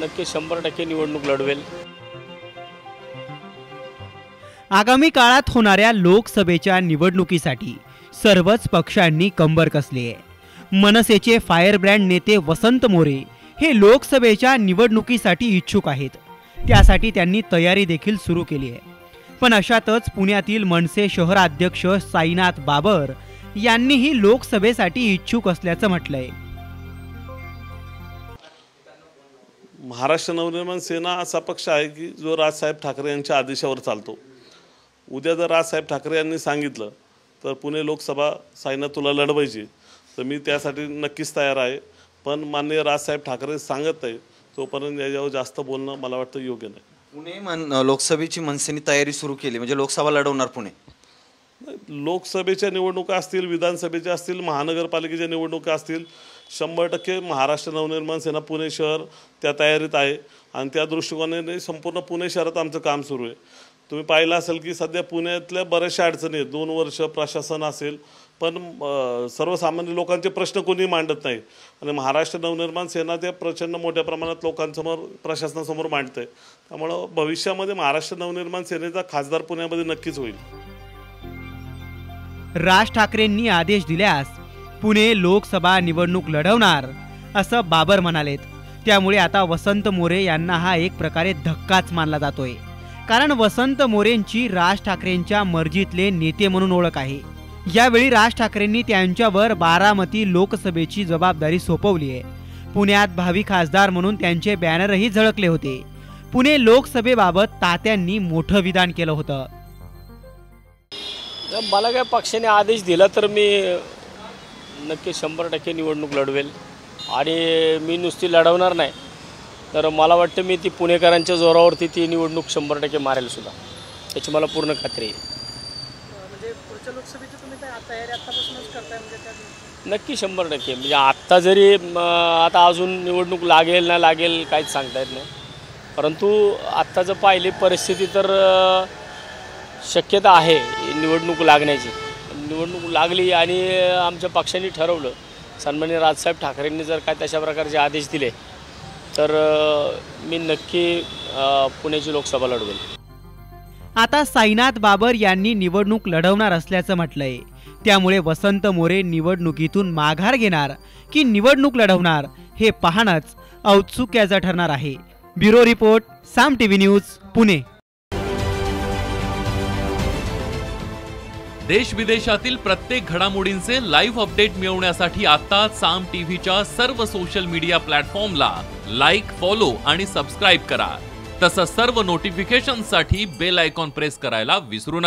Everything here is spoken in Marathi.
नक्की 100% निवडणूक लढवेल। आगामी काळात होणाऱ्या लोकसभेच्या निवडणुकीसाठी सर्वच पक्षांनी कंबर कसली आहे। मनसेचे फायर ब्रँड नेते वसंत मोरे हे लोकसभेच्या निवडणुकीसाठी इच्छुक आहेत। त्यासाठी त्यांनी तयारी देखील सुरू केली आहे। पण अशातच पुण्यातील मनसे शहराध्यक्ष साईनाथ बाबर यांनीही लोकसभेसाठी इच्छुक असल्याचं म्हटलंय। महाराष्ट्र नवनिर्माण सेना असा पक्ष आहे की जो राजसाहेब ठाकरे यांच्या आदेशावर चालतो। उद्या जर राजसाहेब ठाकरे यांनी सांगितलं तर पुणे लोकसभा साईनाथ तुला लढवायची तर मी त्यासाठी नक्कीच तयार आहे। पण माननीय राजसाहेब ठाकरे सांगत आहे तोपर्यंत याच्यावर जास्त बोलणं मला वाटतं योग्य नाही। पुणे लोकसभेची मनसेने तयारी सुरू केली म्हणजे लोकसभा लढवणार पुणे। लोकसभेच्या निवडणुका असतील, विधानसभेच्या असतील, महानगरपालिकेच्या निवडणुका असतील, 100% महाराष्ट्र नवनिर्माण सेना पुणे शहर त्या तयारीत आहे आणि त्या दृष्टिकोनाने संपूर्ण पुणे शहरात आमचं काम सुरू आहे। तुम्ही पाहिलं असेल की सध्या पुण्यातल्या बऱ्याचशा अडचणी आहेत। 2 वर्ष प्रशासन असेल पण सर्वसामान्य लोकांचे प्रश्न कोणी मांडत नाही आणि महाराष्ट्र नवनिर्माण सेना ते प्रचंड मोठ्या प्रमाणात लोकांसमोर प्रशासनासमोर मांडते। त्यामुळे भविष्यामध्ये महाराष्ट्र नवनिर्माण सेनेचा खासदार पुण्यामध्ये नक्कीच होईल। राज ठाकरेंनी आदेश दिल्यास पुणे लोकसभा निवडणूक लढवणार असं बाबर म्हणालेत। त्यामुळे आता वसंत मोरे यांना हा एक प्रकारे धक्काच मानला जातोय, कारण वसंत मोरेंची राज ठाकरेंच्या मर्जीतले नेते म्हणून ओळख आहे। यावेळी राज ठाकरेंनी त्यांच्यावर बारामती लोकसभेची जबाबदारी सोपवली आहे। पुण्यात भावी खासदार म्हणून त्यांचे बॅनरही झळकले होते। पुणे लोकसभेबाबत तात्यांनी मोठं विधान केलं होतं। मला काय पक्षाने आदेश दिला तर मी नक्की 100% निवडणूक लढवेल आणि मी नुसती लढवणार नाही तर मला वाटतं मी ती पुणेकरांच्या जोरावरती ती निवडणूक 100% मारेल सुद्धा, याची मला पूर्ण खात्री आहे। म्हणजे पुढच्या लोकसभेची तुम्ही तयारी आतापासूनच करताय म्हणजे नक्की 100%। म्हणजे आत्ता जरी आता अजून निवडणूक लागेल ना लागेल काहीच सांगता येत नाही, परंतु आत्ताचं पाहिली परिस्थिती तर शक्यता आहे निवडणूक लागण्याची। निवडणूक लागली आणि आमच्या पक्षाने ठरवलं, सन्माननीय राजसाहेब ठाकरेंनी जर काय तशा प्रकारचे आदेश दिले तर मी नक्की पुण्याची लोकसभा लढवेल। आता साईनाथ बाबर यांनी निवडणूक लढवणार असल्याचं म्हटलंय। त्यामुळे वसंत मोरे निवडणुकीतून माघार घेणार की निवडणूक लढवणार हे पाहणंच औत्सुक्याचं ठरणार आहे। ब्युरो रिपोर्ट, साम टीव्ही न्यूज, पुणे। देश विदेशातील प्रत्येक घडामोडींचे लाईव्ह अपडेट मिळवण्यासाठी आता साम टीव्हीच्या सर्व सोशल मीडिया प्लॅटफॉर्मला लाईक, फॉलो आणि सबस्क्राईब करा। तसंच सर्व नोटिफिकेशनसाठी बेल आयकॉन प्रेस करायला विसरू नका।